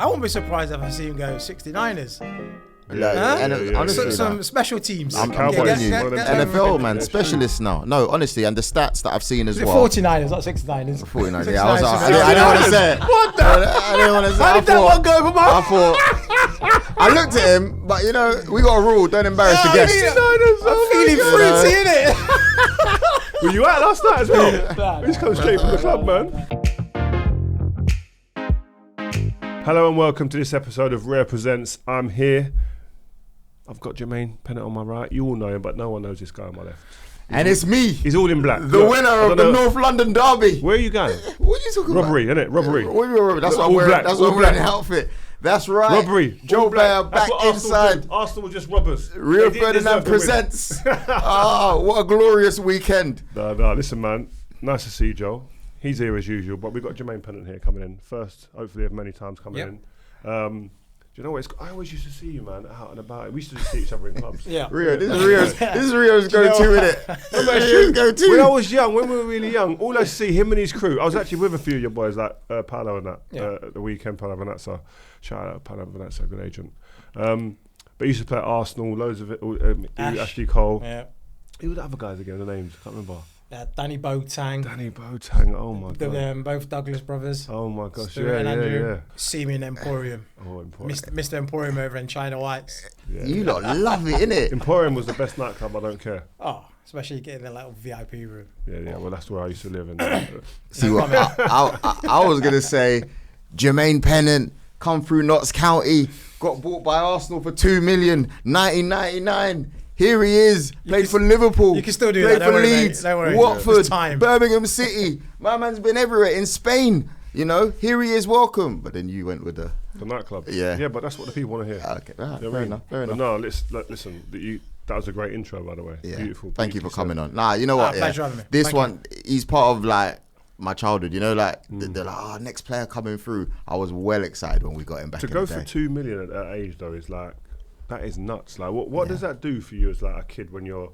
I won't be surprised if I see him go 69ers. Honestly, some special teams. I'm telling you, NFL man, specialists now. No, honestly, and the stats that I've seen as well. 49ers, not 69ers. 49ers. Yeah, I didn't want to say it. What the? I didn't want to say it. How did that one go for I thought. I looked at him, but you know, we got a rule: don't embarrass the guests. I'm feeling fruity, innit? Were you out last night as well? We just come straight from the club, man. Hello and welcome to this episode of Rare Presents. I'm here. I've got Jermaine Pennant on my right. You all know him, but no one knows this guy on my left. And it's me. He's all in black. The winner of the North London Derby. Where are you going? What are you talking Robbery, about? innit? Robbery. That's why I'm wearing the outfit. That's right. Robbery. Joe Blair back inside. Arsenal were just robbers. Rio Ferdinand presents. What a glorious weekend. No, listen, man. Nice to see you, Joel. He's here as usual, but we've got Jermaine Pennant here coming in. First, hopefully, of many times coming in. Do you know what? I always used to see you, man, out and about. We used to just see each other in clubs. Yeah. Rio, this is Rio's go-to, innit? Rio's go-to. When I was young, when we were really young, all I see him and his crew. I was actually with a few of your boys, like Paolo and that, the weekend, Paolo Vanazza. Shout out Paolo Vanazza, good agent. But he used to play at Arsenal, loads of it. Ashley Cole. Yeah. Who were the other guys again? The names, I can't remember. Danny Boateng. Oh my god. Both Douglas brothers. Oh my gosh. Stuart and Andrew. Yeah. Seaman Emporium. Mr. Emporium over in China Whites. Yeah. You lot love it, innit? Emporium was the best nightclub, I don't care. Oh, especially getting the little VIP room. Yeah. Well, that's where I used to live. See what? I was gonna say, Jermaine Pennant come through Notts County, got bought by Arsenal for $2 million, 1999. Here he is, played for Liverpool, you can still do played that, for Leeds, Watford, Birmingham City. My man's been everywhere, in Spain, you know. Here he is, welcome. But then you went with the nightclub. Yeah, but that's what the people want to hear. Okay, fair enough. No, listen, that was a great intro, by the way. Yeah. Beautiful. Thank you for coming on. Nah, you know what? Pleasure having me. This one, he's part of like my childhood, you know, like they're like, next player coming through. I was well excited when we got him back. To go for $2 million at that age though is like, that is nuts. Like, what does that do for you as like a kid when you're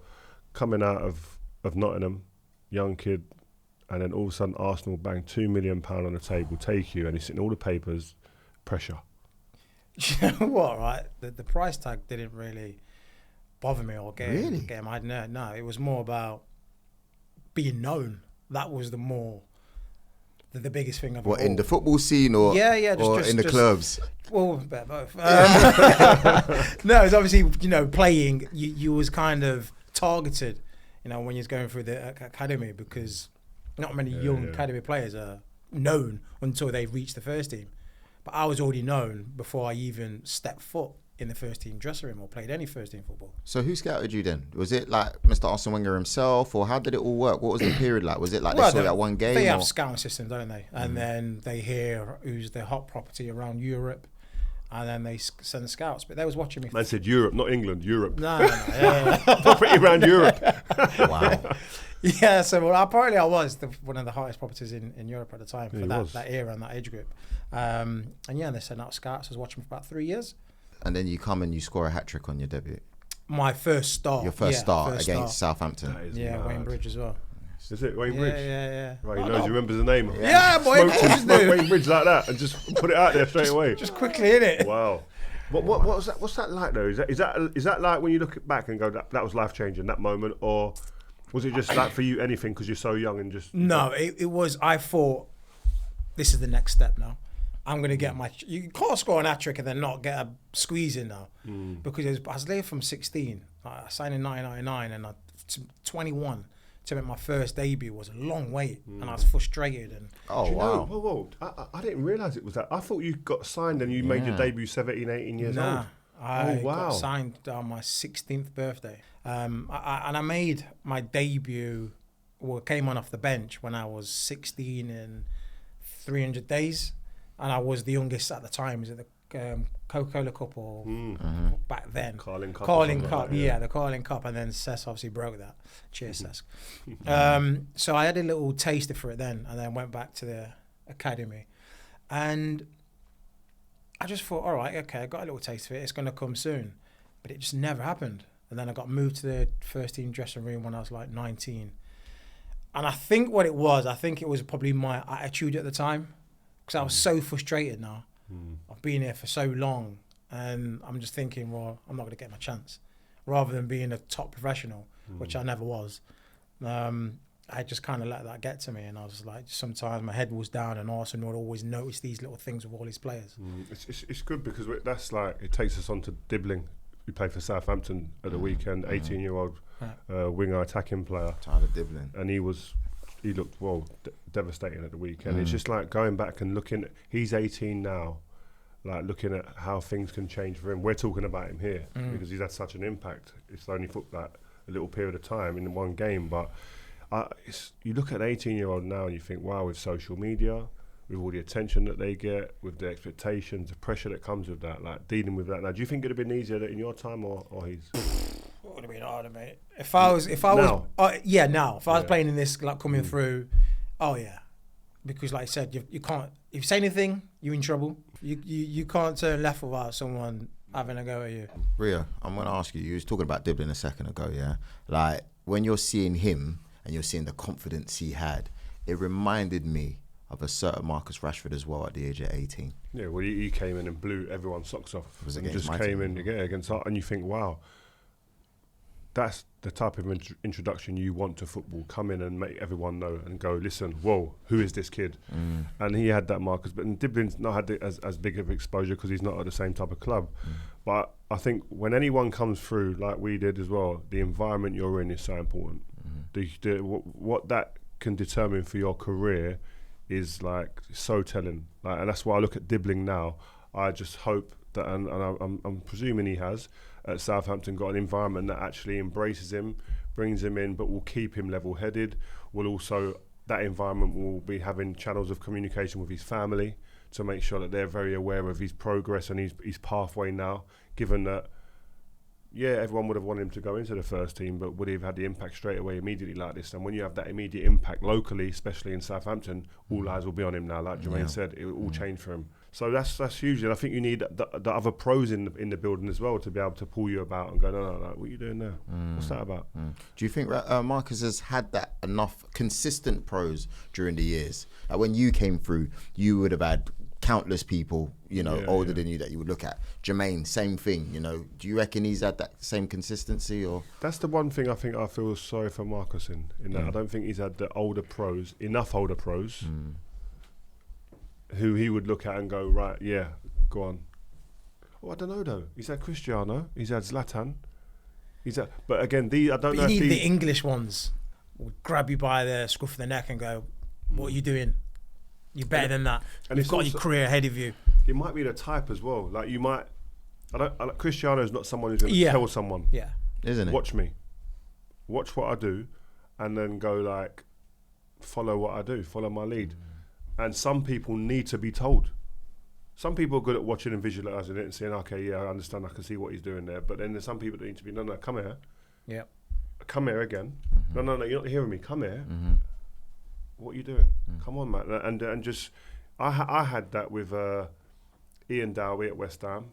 coming out of Nottingham, young kid, and then all of a sudden Arsenal bang £2 million on the table, take you, and he's sitting all the papers, pressure. You know what, right? The price tag didn't really bother me or get him. No, it was more about being known. That was the biggest thing of it all. In the football scene or in the clubs? Well, both. No, it's obviously, playing, you was kind of targeted, when you're going through the academy, because not many young academy players are known until they reach the first team. But I was already known before I even stepped foot in the first team dressing room or played any first team football. So who scouted you then? Was it like Mr. Arsene Wenger himself, or how did it all work? What was the period like? Was it like they saw that one game? They have scouting systems, don't they? And then they hear who's the hot property around Europe, and then they send the scouts. But they was watching me. Man said Europe, not England, Europe. No. Property around Europe. Wow. Yeah, so apparently I was one of the hottest properties in Europe at the time for that era and that age group. And they sent out scouts. I was watching for about 3 years. And then you come and you score a hat-trick on your debut. My first start. Your first start against Southampton. Wayne Bridge as well. Is it Wayne Bridge? Yeah. Right, he remembers the name. Yeah, boy. Smoke Wayne Bridge like that and just put it out there straight away. Just quickly, innit? Wow. What's that like though? Is that like when you look back and go, that was life-changing, that moment, or was it just like for you anything because you're so young and just... No, it was, I thought, this is the next step now. I'm going to get you can't score an hat-trick and then not get a squeeze in now. Because I was there from 16. I signed in 1999 and 21 to make my first debut was a long wait. And I was frustrated. And Whoa. I didn't realise it was that. I thought you got signed and you made your debut 17, 18 years old. I got signed on my 16th birthday. And I made my debut, came on off the bench when I was 16 and 300 days. And I was the youngest at the time. Was it the Coca-Cola Cup or back then? Carling Cup. The Carling Cup. And then Cesc obviously broke that. Cheers, Cesc. So I had a little taster for it then, and then went back to the academy. And I just thought, all right, okay, I got a little taste of it. It's going to come soon. But it just never happened. And then I got moved to the first team dressing room when I was like 19. And I think what it was, probably my attitude at the time. Because I was so frustrated now. I've been here for so long, and I'm just thinking, well, I'm not going to get my chance. Rather than being a top professional, which I never was, I just kind of let that get to me, and I was like, sometimes my head was down, and Arsenal would always notice these little things with all his players. It's good because that's like, it takes us on to Dibling, who played for Southampton at the weekend, 18-year-old winger attacking player. Tyler Diblin. And he looked, devastating at the weekend. It's just like going back and looking, he's 18 now, like looking at how things can change for him. We're talking about him here because he's had such an impact. It's only for that a little period of time in one game, but you look at an 18-year-old now and you think, wow, with social media, with all the attention that they get, with the expectations, the pressure that comes with that, like dealing with that. Now, do you think it would have been easier in your time or his? It would have been harder, mate. If I was playing in this, like coming through, because like I said, you can't. If you say anything, you're in trouble. You can't turn left without someone having a go at you. Rio, I'm going to ask you. You was talking about Diblin a second ago, yeah. Like when you're seeing him and you're seeing the confidence he had, it reminded me of a certain Marcus Rashford as well at the age of 18. Yeah, well, he came in and blew everyone's socks off. It was and against just my came team. in against and you think, wow, that's the type of introduction you want to football. Come in and make everyone know and go, listen, whoa, who is this kid? And he had that, Marcus, but Diblin's not had it as big of exposure because he's not at the same type of club. But I think when anyone comes through, like we did as well, the environment you're in is so important. What that can determine for your career is like so telling. Like, and that's why I look at Dibling now. I just hope that, and I'm presuming he has, at Southampton got an environment that actually embraces him, brings him in, but will keep him level-headed. Will also, that environment will be having channels of communication with his family to make sure that they're very aware of his progress and his pathway now, given that, yeah, everyone would have wanted him to go into the first team, but would he have had the impact straight away immediately like this? And when you have that immediate impact locally, especially in Southampton, all eyes will be on him now. Like Jermaine said, it will all change for him. So that's huge, and I think you need the other pros in the building as well to be able to pull you about and go, no, what are you doing there? What's that about? Do you think Marcus has had that enough consistent pros during the years? Like when you came through, you would have had countless people, older than you that you would look at. Jermaine, same thing, Do you reckon he's had that same consistency, or? That's the one thing I think I feel sorry for Marcus in that I don't think he's had enough older pros, who he would look at and go, right, yeah, go on. Oh, I don't know though. He's had Cristiano, he's had Zlatan, but again, I don't know. You need the English ones will grab you by the scruff of the neck and go, "What are you doing? You're better than that. And you've got your career ahead of you." It might be the type as well. Like you might. Cristiano is not someone who's going to tell someone. Yeah, isn't it? Watch me. Watch what I do, and then go like, follow what I do, follow my lead. And some people need to be told. Some people are good at watching and visualising it and saying, okay, yeah, I understand, I can see what he's doing there. But then there's some people that need to be, no, come here. Yeah. Come here again. No, you're not hearing me. Come here. What are you doing? Come on, man. And just, I had that with Ian Dowie at West Ham.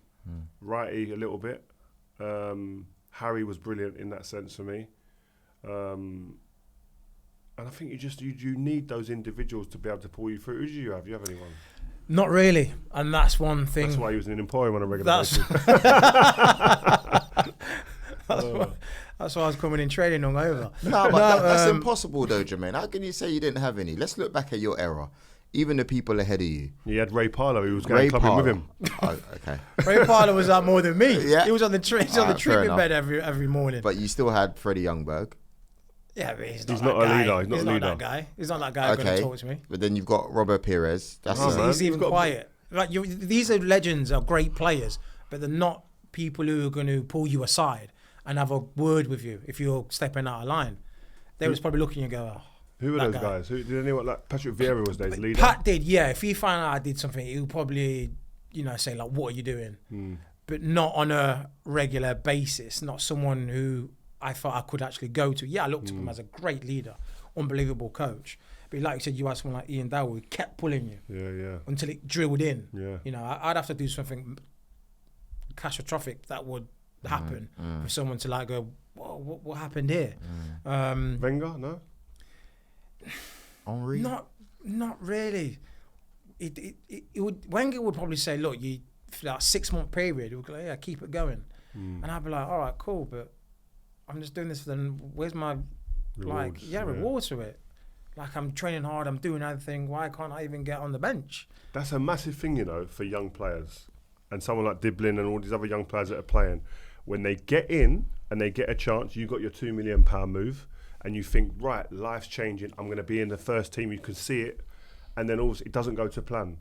Righty a little bit. Harry was brilliant in that sense for me. And I think you need those individuals to be able to pull you through. Who do you have? Do you have anyone? Not really, and that's one thing. That's why he was in an emporium on a regular basis. That's why I was coming in training hungover. That's impossible though, Jermaine. How can you say you didn't have any? Let's look back at your era. Even the people ahead of you. You had Ray Parlour, who was going clubbing with him. Oh, okay. Ray Parlour was out more than me. Yeah. He was on the treatment bed every morning. But you still had Freddie Youngberg. Yeah, but he's not that a guy. leader. He's not that guy. He's not that guy who's going to talk to me. But then you've got Robert Pires. He's even quiet. Like these are legends, are great players, but they're not people who are going to pull you aside and have a word with you if you're stepping out of line. They was probably looking and go, oh, who were those guys? Did anyone, like Patrick Vieira was their leader? Pat did, yeah. If he found out I did something, he would probably, say like, what are you doing? But not on a regular basis, not someone who I thought I could actually go to. Yeah, I looked at him as a great leader, unbelievable coach. But like you said, you had someone like Ian Dowie, he kept pulling you. Yeah. Until it drilled in. Yeah. I'd have to do something catastrophic that would happen for someone to like go, whoa, what happened here? Wenger, no? Henry? Not really. Wenger would probably say, look, you for that 6-month period, he would go, yeah, keep it going. And I'd be like, all right, cool, but I'm just doing this for them. Where's my Rewards, reward to it? Like, I'm training hard, I'm doing everything. Why can't I even get on the bench? That's a massive thing, for young players. And someone like Dibling and all these other young players that are playing. When they get in and they get a chance, you got your £2 million move, and you think, right, life's changing. I'm going to be in the first team. You can see it. And then also it doesn't go to plan.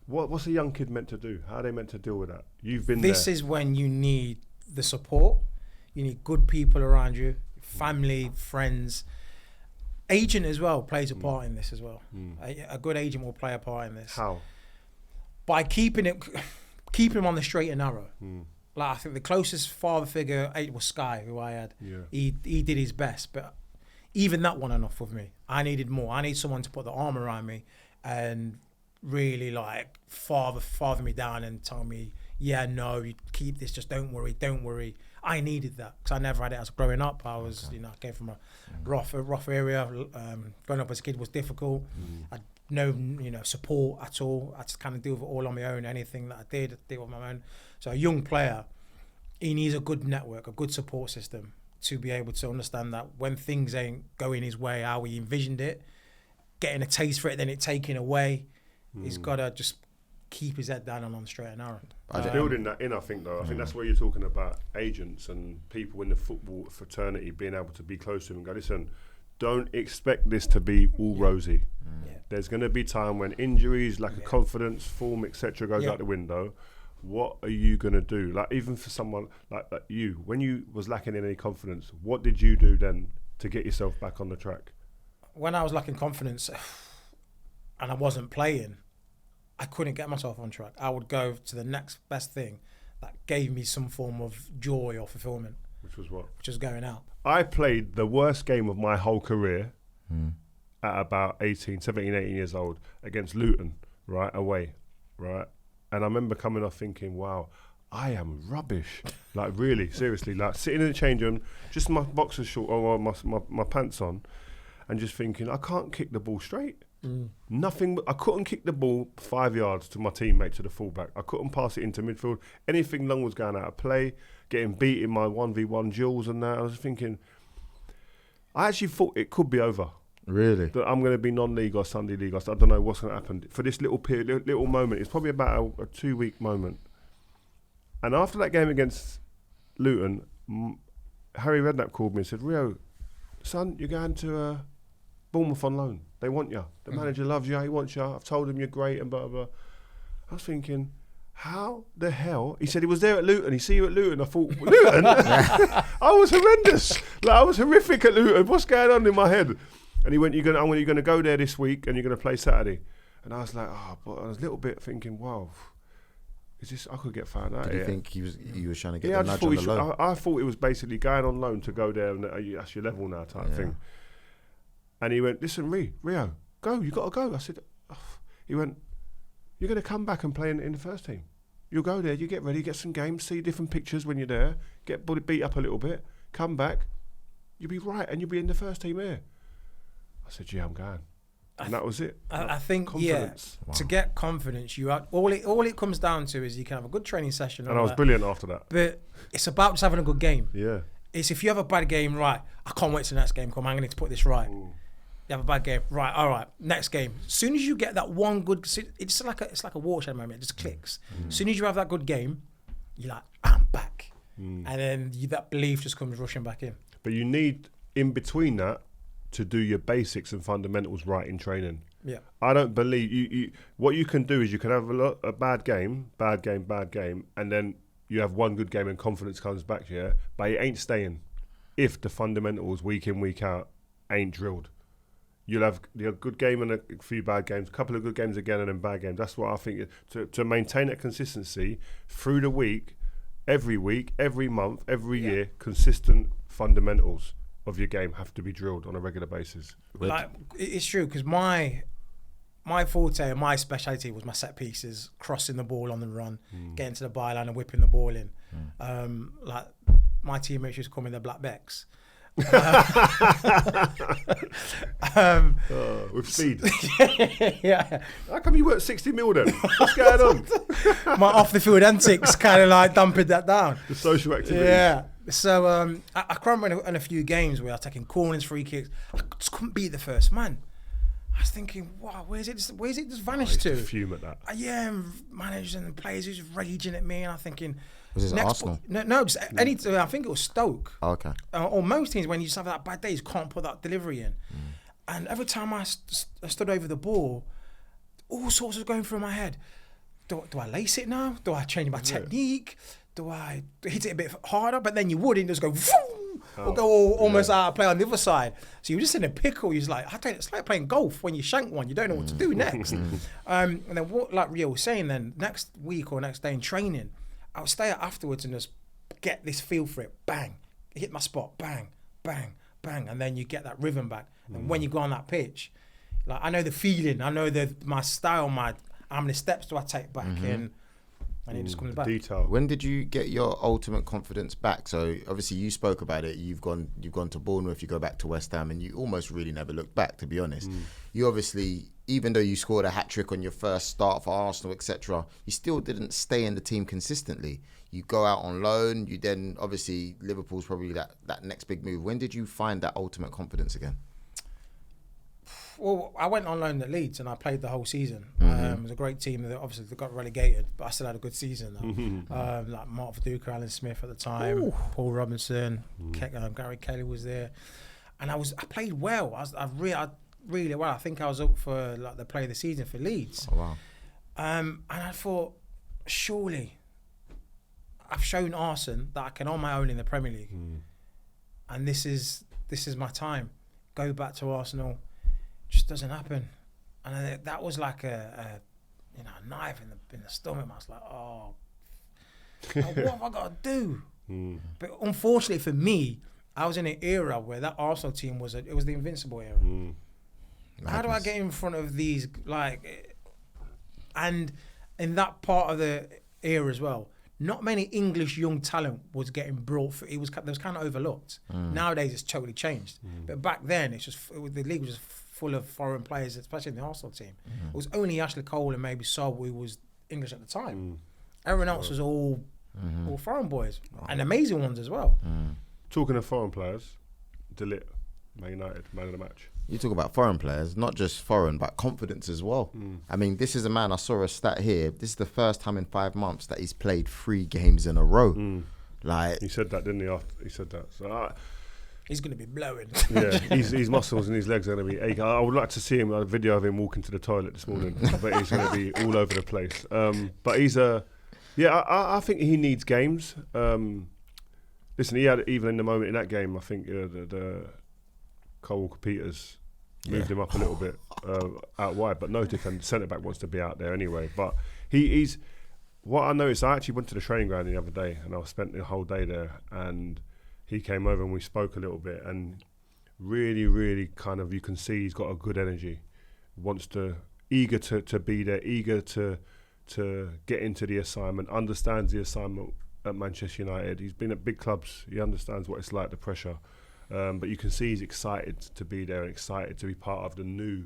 What's a young kid meant to do? How are they meant to deal with that? You've been there. This is when you need the support. You need good people around you, family, friends. Agent as well plays a part in this as well. A good agent will play a part in this. How? By keeping him on the straight and narrow. Like, I think the closest father figure was Sky, who I had. Yeah. He did his best, but even that wasn't enough with me. I needed more. I need someone to put the arm around me and really like father me down and tell me, yeah, no, you keep this, just don't worry. I needed that because I never had it as growing up. I was, I came from a rough area. Growing up as a kid was difficult. I had no, support at all. I had to kind of deal with it all on my own. Anything that I did on my own. So a young player, he needs a good network, a good support system to be able to understand that when things ain't going his way, how he envisioned it, getting a taste for it, then it taken away. He's got to just keep his head down and on the straight and narrow. Building that in, I think, though. I think that's where you're talking about agents and people in the football fraternity being able to be close to him and go, listen, don't expect this to be all rosy. There's going to be time when injuries, lack of confidence, form, etc. goes out the window. What are you going to do? Like, even for someone like you, when you was lacking in any confidence, what did you do then to get yourself back on the track? When I was lacking confidence and I wasn't playing, I couldn't get myself on track. I would go to the next best thing that gave me some form of joy or fulfillment. Which was what? Which was going out. I played the worst game of my whole career at about 18 years old against Luton, right, away, right? And I remember coming off thinking, wow, I am rubbish. Like, really, seriously, like sitting in the change room, just my boxers short or my pants on, and just thinking, I can't kick the ball straight. Nothing. I couldn't kick the ball 5 yards to my teammate, to the fullback. I couldn't pass it into midfield. Anything long was going out of play, getting beat in my 1v1 duels and that. I was thinking, I actually thought it could be over. Really? That I'm going to be non-league or Sunday league. I don't know what's going to happen. For this little period, little moment, it's probably about a 2-week moment. And after that game against Luton, Harry Redknapp called me and said, Rio, son, you're going to Bournemouth on loan. They want you. The manager loves you. He wants you. I've told him you're great and blah, blah, blah. I was thinking, how the hell? He said he was there at Luton. He see you at Luton. I thought, Luton? I was horrendous. Like, I was horrific at Luton. What's going on in my head? And he went, you're going to go there this week and you're going to play Saturday. And I was like, but I was a little bit thinking, wow, is this, I could get found out. Did you think he was trying to get the nudge on the loan? I thought it was basically going on loan to go there and that's your level now type thing. And he went, listen, Rio, go, you got to go. I said, he went, you're going to come back and play in the first team. You'll go there, you get ready, get some games, see different pictures when you're there, get beat up a little bit, come back, you'll be right and you'll be in the first team here. I said, yeah, I'm going. And that was it. I think, confidence. To get confidence, you have, all it comes down to is you can have a good training session. And I was brilliant after that. But it's about just having a good game. Yeah. It's if you have a bad game, right, I can't wait to the next game, I'm going to need to put this right. You have a bad game, right, all right, next game. As soon as you get that one good, it's like a watershed moment, it just clicks. As soon as you have that good game, you're like, I'm back. And then that belief just comes rushing back in. But you need, in between that, to do your basics and fundamentals right in training. Yeah, I don't believe you. What you can do is you can have a bad game, and then you have one good game and confidence comes back. Yeah, but it ain't staying if the fundamentals week in week out ain't drilled. You'll have a good game and a few bad games, a couple of good games again, and then bad games. That's what I think. To maintain that consistency through the week, every month, every year, consistent fundamentals of your game have to be drilled on a regular basis. Like, it's true, because my forte and my speciality was my set pieces, crossing the ball on the run, getting to the byline and whipping the ball in. Like, my teammates used to call me the Black Becks. With speed. Yeah. How come you work 60 mil then? What's going on? My off the field antics kind of like dumping that down. The social activities. Yeah. So I can remember in a few games where I was taking corners, free kicks. I just couldn't beat the first man. I was thinking, wow, where's it just vanished to? Fume at that. Yeah, managers and players who's raging at me, and I'm thinking, Was this Arsenal? No, just any. I think it was Stoke. Oh, okay. Or most teams, when you just have that bad day, you can't put that delivery in. And every time I stood over the ball, all sorts was going through my head. Do I lace it now? Do I change my technique? Do I hit it a bit harder? But then you wouldn't just go, vroom, or go almost out of play on the other side. So you're just in a pickle. You're just like, it's like playing golf when you shank one. You don't know what to do next. And then what, like Rio was saying, then next week or next day in training, I'll stay out afterwards and just get this feel for it. Bang, hit my spot. Bang, bang, bang, and then you get that rhythm back. And when you go on that pitch, like I know the feeling, I know my style, how many steps do I take back in, and it just comes back. Detail. When did you get your ultimate confidence back? So obviously you spoke about it. You've gone to Bournemouth. You go back to West Ham, and you almost really never looked back. To be honest, you obviously, even though you scored a hat trick on your first start for Arsenal, etc., you still didn't stay in the team consistently. You go out on loan. You then obviously Liverpool's probably that next big move. When did you find that ultimate confidence again? Well, I went on loan at Leeds and I played the whole season. It was a great team. Obviously, they got relegated, but I still had a good season. Like Mark Viduka, Alan Smith at the time, Paul Robinson, Gary Kelly was there, and I played well. I really well. I think I was up for like the play of the season for Leeds. Oh, wow. And I thought, surely, I've shown Arsenal that I can hold my own in the Premier League, and this is my time. Go back to Arsenal. Just doesn't happen, and that was like a knife in the stomach. I was like, oh, what have I got to do? But unfortunately for me, I was in an era where that Arsenal team was the invincible era. How do I get in front of these and in that part of the era as well? Not many English young talent was getting brought. There was kind of overlooked. Nowadays it's totally changed, but back then the league was just full of foreign players, especially in the Arsenal team. It was only Ashley Cole and maybe Sol who was English at the time. Everyone else was all foreign boys, and amazing ones as well. Talking of foreign players, De Ligt, Man United, man of the match. You talk about foreign players, not just foreign, but confidence as well. I mean, this is a man, I saw a stat here, this is the first time in 5 months that he's played 3 games in a row. Like, he said that, didn't he? After he said that, so he's going to be blowing. Yeah, his muscles and his legs are going to be aching. I would like to see a video of him walking to the toilet this morning, but he's going to be all over the place. But he's I think he needs games. Listen, he had, even in the moment in that game, I think the Cole Walker-Peters moved him up a little bit out wide, but no centre-back wants to be out there anyway. But he's what I noticed, I actually went to the training ground the other day and I spent the whole day there, and he came over and we spoke a little bit, and really, really kind of, you can see he's got a good energy, eager to be there, eager to get into the assignment, understands the assignment at Manchester United. He's been at big clubs, he understands what it's like, the pressure. But you can see he's excited to be there and excited to be part of the new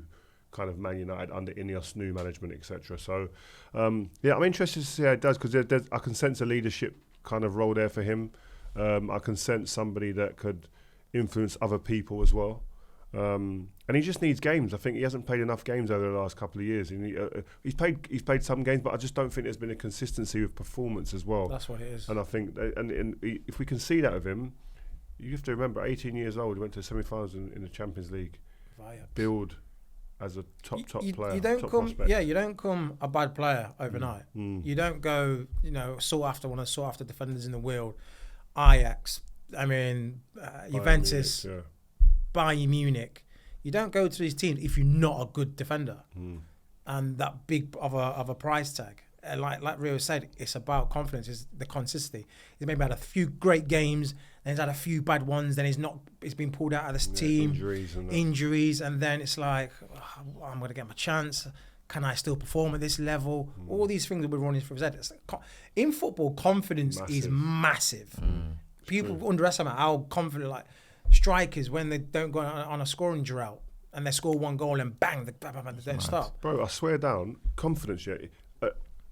kind of Man United under Ineos, new management, etc. So, I'm interested to see how it does, because I can sense a leadership kind of role there for him. I can sense somebody that could influence other people as well. And he just needs games. I think he hasn't played enough games over the last couple of years. And he's played some games, but I just don't think there's been a consistency with performance as well. That's what it is. And I think, and if we can see that of him, you have to remember, 18 years old, he went to semi-finals in the Champions League. Build as a top player. You don't prospect. you don't come a bad player overnight. You don't go, sought after one of the sought after defenders in the world. Ajax, Juventus, Bayern Munich. You don't go to these teams if you're not a good defender, and that big of a price tag. Like Rio said, it's about confidence. It's the consistency. He's maybe had a few great games, then he's had a few bad ones. Then he's been pulled out of this team, injuries, and then it's like, I'm going to get my chance. Can I still perform at this level? All these things will be running through his head. In football, confidence is massive. People underestimate how confident. Like strikers when they don't go on a scoring drought and they score one goal and bang, they don't stop. Bro, I swear down, confidence, yeah.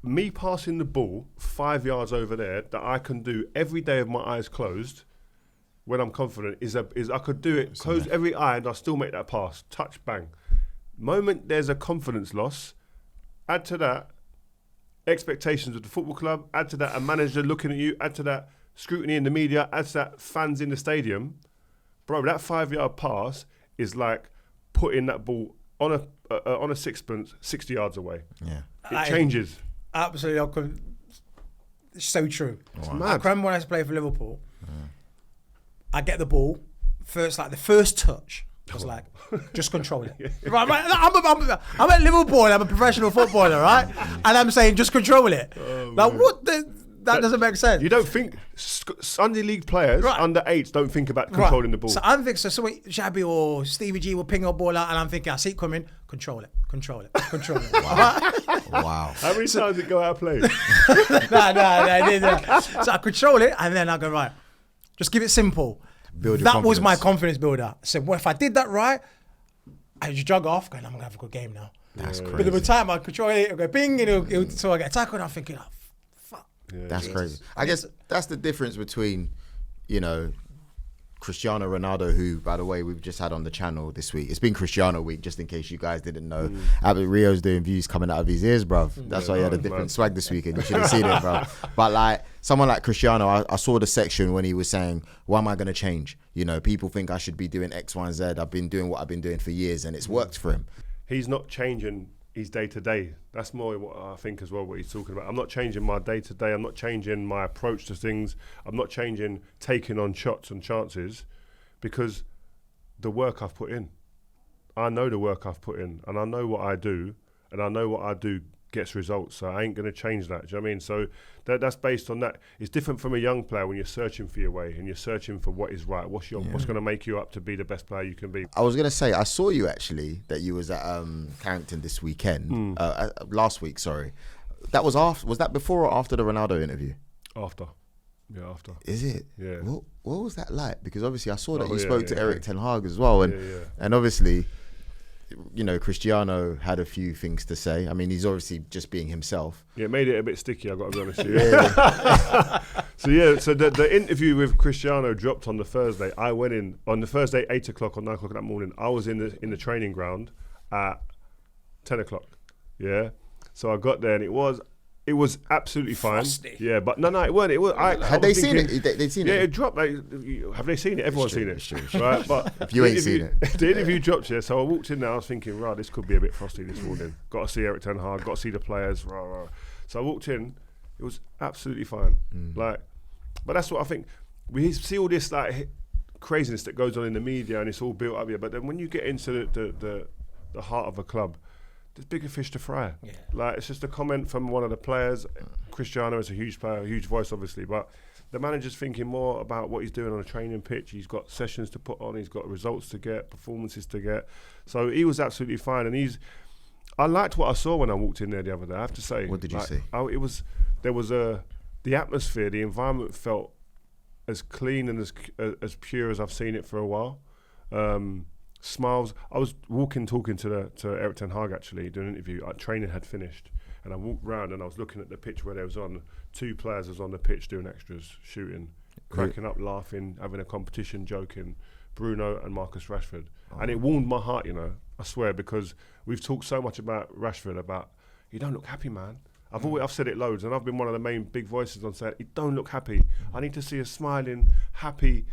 Me passing the ball 5 yards over there that I can do every day with my eyes closed when I'm confident is I could do it, close every eye and I'll still make that pass. Touch, bang. Moment there's a confidence loss, add to that expectations of the football club, add to that a manager looking at you, add to that scrutiny in the media, add to that fans in the stadium. Bro, that 5 yard pass is like putting that ball on a sixpence 60 yards away. Yeah. It changes. Absolutely. It's so true. Wow. I remember when I used to play for Liverpool, I get the ball, the first touch was like, just control it. Right, I'm at Liverpool and I'm a professional footballer, right? And I'm saying, just control it. What the... That doesn't make sense. You don't think Sunday league players under 8s don't think about controlling the ball. So I'm thinking, so Xabi or Stevie G will ping a ball out, and I'm thinking, I see it coming. Control it. Wow. How many times did it go out of play? No. So I control it, and then I go, right, just give it simple. That was my confidence builder. So if I did that right, I just jog off, going, I'm going to have a good game now. That's crazy. But by the time I control it, it'll go bing, and so I get tackled, and I'm thinking, that's crazy. I guess that's the difference between, Cristiano Ronaldo, who, by the way, we've just had on the channel this week. It's been Cristiano week, just in case you guys didn't know. Albert Rio's doing views coming out of his ears, bruv. That's why he had a different swag this weekend. You should have seen it, bruv. But like someone like Cristiano, I saw the section when he was saying, why am I going to change? People think I should be doing X, Y, and Z. I've been doing what I've been doing for years, and it's worked for him. He's not changing his day-to-day. That's more what I think as well, what he's talking about. I'm not changing my day-to-day. I'm not changing my approach to things. I'm not changing taking on shots and chances because the work I've put in. I know the work I've put in and I know what I do and I know what I do gets results. So I ain't going to change that. Do you know what I mean? So that's based on that. It's different from a young player when you're searching for your way and you're searching for what is right. What's going to make you up to be the best player you can be? I was going to say, I saw you actually, that you was at Carrington this weekend, last week, sorry. That was after, was that before or after the Ronaldo interview? After. Yeah, after. Is it? Yeah. What was that like? Because obviously I saw that you spoke to Erik ten Hag as well. And obviously, Cristiano had a few things to say. I mean, he's obviously just being himself. Yeah, it made it a bit sticky, I've got to be honest with you. So the interview with Cristiano dropped on the Thursday. I went in on the Thursday, 8 o'clock or 9 o'clock that morning. I was in the training ground at 10 o'clock. Yeah. So I got there and it was absolutely fine. Frosty. Yeah, but no, it weren't. It was. Had they seen it? They'd seen it? Yeah, it dropped. Have they seen it? Everyone's seen it. Right? But if you ain't seen it. The interview dropped, yeah. So I walked in there, I was thinking, right, this could be a bit frosty this morning. Got to see Erik ten Hag, got to see the players. Rah. So I walked in, it was absolutely fine. But that's what I think. We see all this craziness that goes on in the media and it's all built up here. But then when you get into the heart of a club, there's bigger fish to fry. Yeah. It's just a comment from one of the players. Cristiano is a huge player, a huge voice obviously, but the manager's thinking more about what he's doing on a training pitch. He's got sessions to put on, he's got results to get, performances to get. So he was absolutely fine, and I liked what I saw when I walked in there the other day, I have to say. What did you see? The atmosphere, the environment felt as clean and as pure as I've seen it for a while. Smiles. I was talking to Erik ten Hag actually, doing an interview. Training had finished, and I walked round and I was looking at the pitch where there was on 2 players was on the pitch doing extras, shooting, cracking up, laughing, having a competition, joking. Bruno and Marcus Rashford, and it warmed my heart. I swear, because we've talked so much about Rashford, about you don't look happy, man. I've said it loads, and I've been one of the main big voices on saying you don't look happy. I need to see a smiling, happy,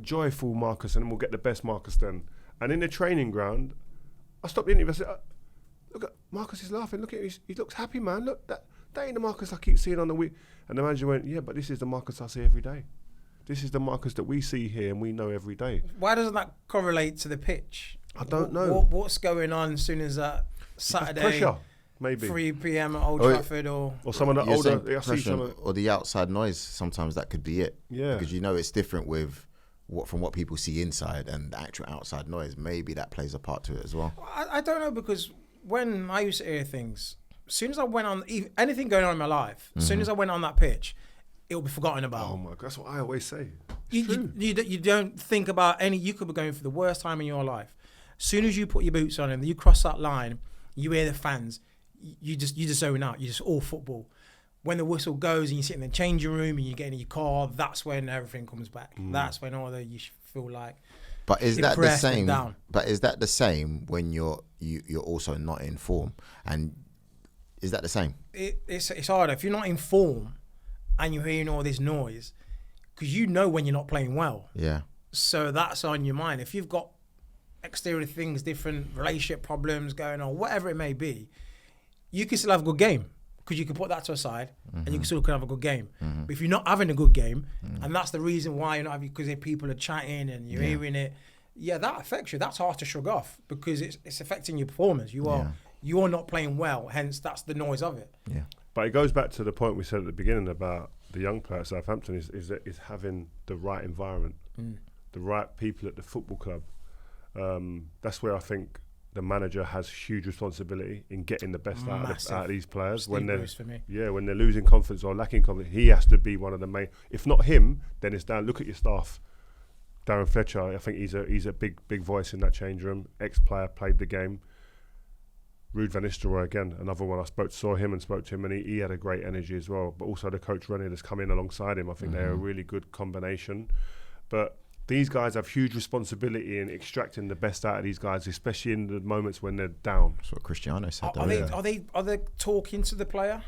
joyful Marcus, and then we'll get the best Marcus then. And in the training ground, I stopped the interview. I said, look at Marcus, he's laughing. Look at him, he looks happy, man. Look, that ain't the Marcus I keep seeing on the week. And the manager went, yeah, but this is the Marcus I see every day. This is the Marcus that we see here and we know every day. Why doesn't that correlate to the pitch? I don't know. What's going on as soon as that Saturday? Pressure, maybe. 3 p.m. at Old Trafford or some of the older. I see some or the outside noise. Sometimes that could be it. Yeah. Because it's different with from what people see inside and the actual outside noise. Maybe that plays a part to it as well. I don't know, because when I used to hear things, as soon as I went on anything going on in my life, as soon as I went on that pitch, it'll be forgotten about. Oh my God, that's what I always say. You don't think about any. You could be going for the worst time in your life. As soon as you put your boots on and you cross that line, you hear the fans. You just zone out. You just all football. When the whistle goes and you sit in the changing room and you get in your car, that's when everything comes back. That's when you feel like. But is that the same? Down. But is that the same when you're also not in form? And is that the same? It's harder if you're not in form and you're hearing all this noise, because you know when you're not playing well. Yeah. So that's on your mind. If you've got exterior things, different relationship problems going on, whatever it may be, you can still have a good game because you can put that to a side and you can still have a good game. But if you're not having a good game, and that's the reason why you're not having, because people are chatting and you're hearing it, that affects you. That's hard to shrug off because it's affecting your performance. You're not playing well, hence that's the noise of it. Yeah. But it goes back to the point we said at the beginning about the young player at Southampton is having the right environment, the right people at the football club. That's where I think the manager has huge responsibility in getting the best out of these players. When they're losing confidence or lacking confidence, he has to be one of the main. If not him, then it's down. Look at your staff. Darren Fletcher, I think he's a big voice in that change room. Ex-player, played the game. Ruud van Nistelrooy again, another one. Saw him and he had a great energy as well. But also the coach Rennie that's come in alongside him. I think they're a really good combination. But these guys have huge responsibility in extracting the best out of these guys, especially in the moments when they're down. That's what Cristiano said. Are they talking to the player,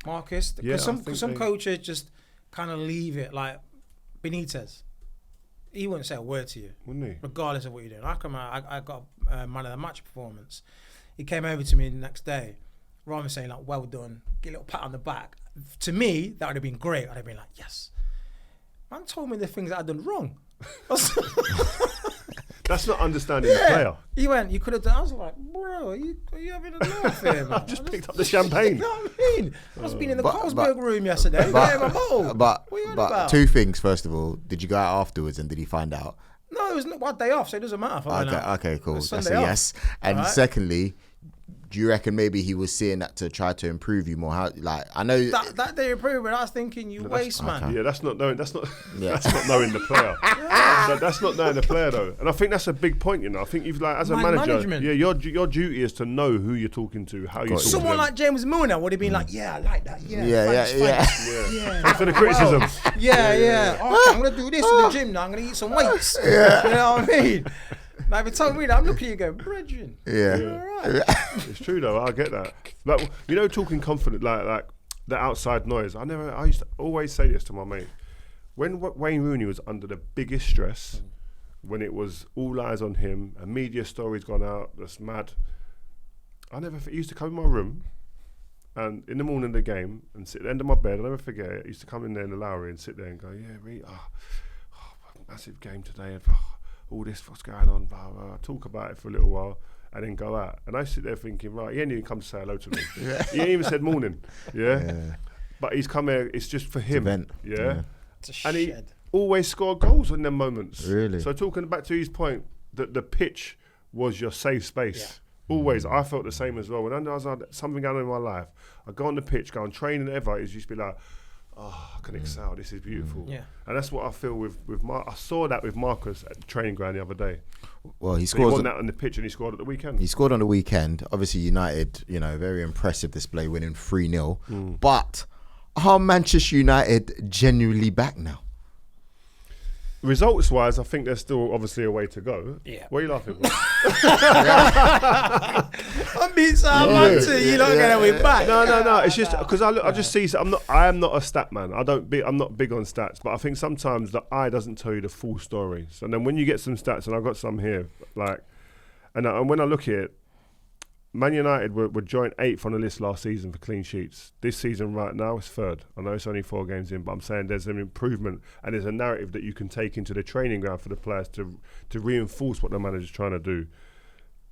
Marcus? Because some coaches just kind of leave it, like Benitez. He wouldn't say a word to you, wouldn't he? Regardless of what you're doing. I got a man of the match performance. He came over to me the next day, rather than saying like, "Well done," get a little pat on the back. To me, that would have been great. I'd have been like, "Yes." Man told me the things that I'd done wrong. That's not understanding the player. He went, "You could have done." I was like, "Bro, are you having a laugh here, man?" I just picked up the champagne. You know what I mean? I was in the Carlsberg room yesterday. Getting my bottle. But two things. First of all, did you go out afterwards and did he find out? No, it was one day off, so it doesn't matter. Okay, cool. That's a yes. And secondly, do you reckon maybe he was seeing that to try to improve you more? I know that they improve, but I was thinking you waste, man. Okay. Yeah, that's not knowing. That's not knowing the player. That's not knowing the player though. And I think that's a big point. You know, I think you've as a manager, management. Your duty is to know who you're talking to, how you're talking to them. Someone like James Milner would have been like, "Yeah, I like that. Yeah. Thanks for the criticism. Well. Yeah. Okay, I'm gonna do this in the gym now. I'm gonna eat some weights. Yeah. You know what I mean? Like, if you told me that, I'm looking at you going, "Brethren." Yeah. Right. It's true though. I get that. Like, talking confident, like the outside noise. I used to always say this to my mate. When Wayne Rooney was under the biggest stress, when it was all eyes on him, a media story's gone out that's mad. He used to come in my room, and in the morning of the game, and sit at the end of my bed. I'll never forget it. He used to come in there in the Lowry and sit there and go, massive game today. All this, what's going on, blah, blah, talk about it for a little while and then go out. And I sit there thinking, right, he ain't even come to say hello to me. He ain't even said morning, but he's come here, it's just for him. And he always scored goals in them moments. Really? So talking back to his point, that the pitch was your safe space. Always, I felt the same as well. When I was something going on in my life, I go on the pitch, go on training, ever, it used to be like, I can excel. This is beautiful. And that's what I feel with I saw that with Marcus at the training ground the other day. Well, he scored that on the pitch and he scored at the weekend. He scored on the weekend. Obviously, United, very impressive display, winning 3-0. But are Manchester United genuinely back now? Results-wise, I think there's still obviously a way to go. Yeah. What are you laughing for? I'm being Southampton. You're not going to be back. No. It's just because I just see. I am not a stat man. I'm not big on stats, but I think sometimes the eye doesn't tell you the full story. So then when you get some stats, and I've got some here, and when I look at it, Man United were joint 8th on the list last season for clean sheets. This season right now is 3rd. I know it's only 4 games in, but I'm saying there's an improvement and there's a narrative that you can take into the training ground for the players to reinforce what the manager's trying to do.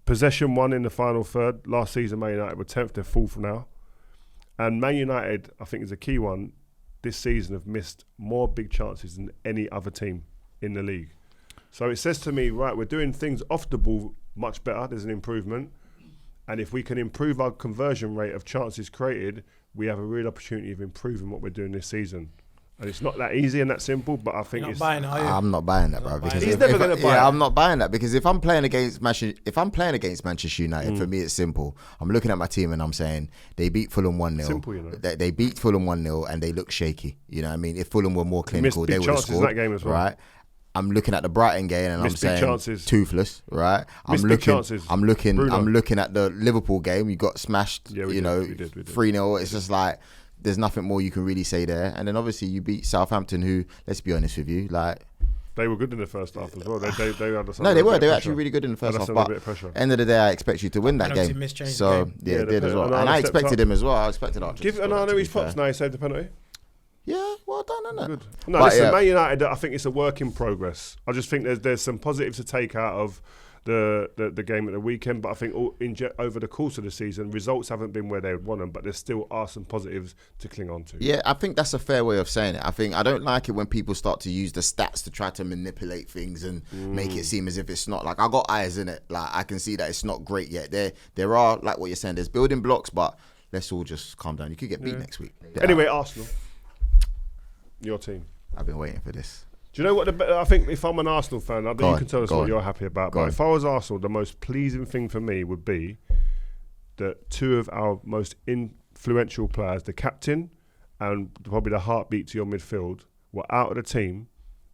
Possession won in the final third. Last season Man United were 10th, they're 4th now. And Man United, I think is a key one, this season have missed more big chances than any other team in the league. So it says to me, right, we're doing things off the ball much better, there's an improvement. And if we can improve our conversion rate of chances created, we have a real opportunity of improving what we're doing this season. And it's not that easy and that simple, but I think You're not it's... buying it, are you? I'm not buying that, bro. Because He's never going to buy it. Yeah, I'm not buying that because if I'm playing against Manchester United, for me it's simple. I'm looking at my team and I'm saying they beat Fulham 1-0. Simple, you know. They beat Fulham 1-0 and they look shaky. You know what I mean? If Fulham were more clinical, they would have scored. In that game as well. Right? I'm looking at the Brighton game and I'm saying chances. Toothless, right? I'm looking at the Liverpool game. You got smashed, we did. 3-0. It's just like there's nothing more you can really say there. And then obviously you beat Southampton, who, let's be honest with you, like they were good in the first half as well. They had no, they were. They were actually really good in the first half. But end of the day, I expect you to win that game. So yeah, it did as well. And I expected him as well. I expected Archer. Give an honor his props now. He saved the penalty. Yeah, well done, isn't it? Good. No, listen, Man United, I think it's a work in progress. I just think there's some positives to take out of the game at the weekend, but I think over the course of the season, results haven't been where they would want them, but there still are some positives to cling on to. Yeah, I think that's a fair way of saying it. I don't like it when people start to use the stats to try to manipulate things and make it seem as if it's not. Like, I got eyes in it. Like, I can see that it's not great yet. There are, like what you're saying, there's building blocks, but let's all just calm down. You could get beat next week. Anyway, Arsenal. Your team. I've been waiting for this. Do you know what? I think if I'm an Arsenal fan, I think you can tell us what you're happy about. But if I was Arsenal, the most pleasing thing for me would be that two of our most influential players, the captain and probably the heartbeat to your midfield, were out of the team,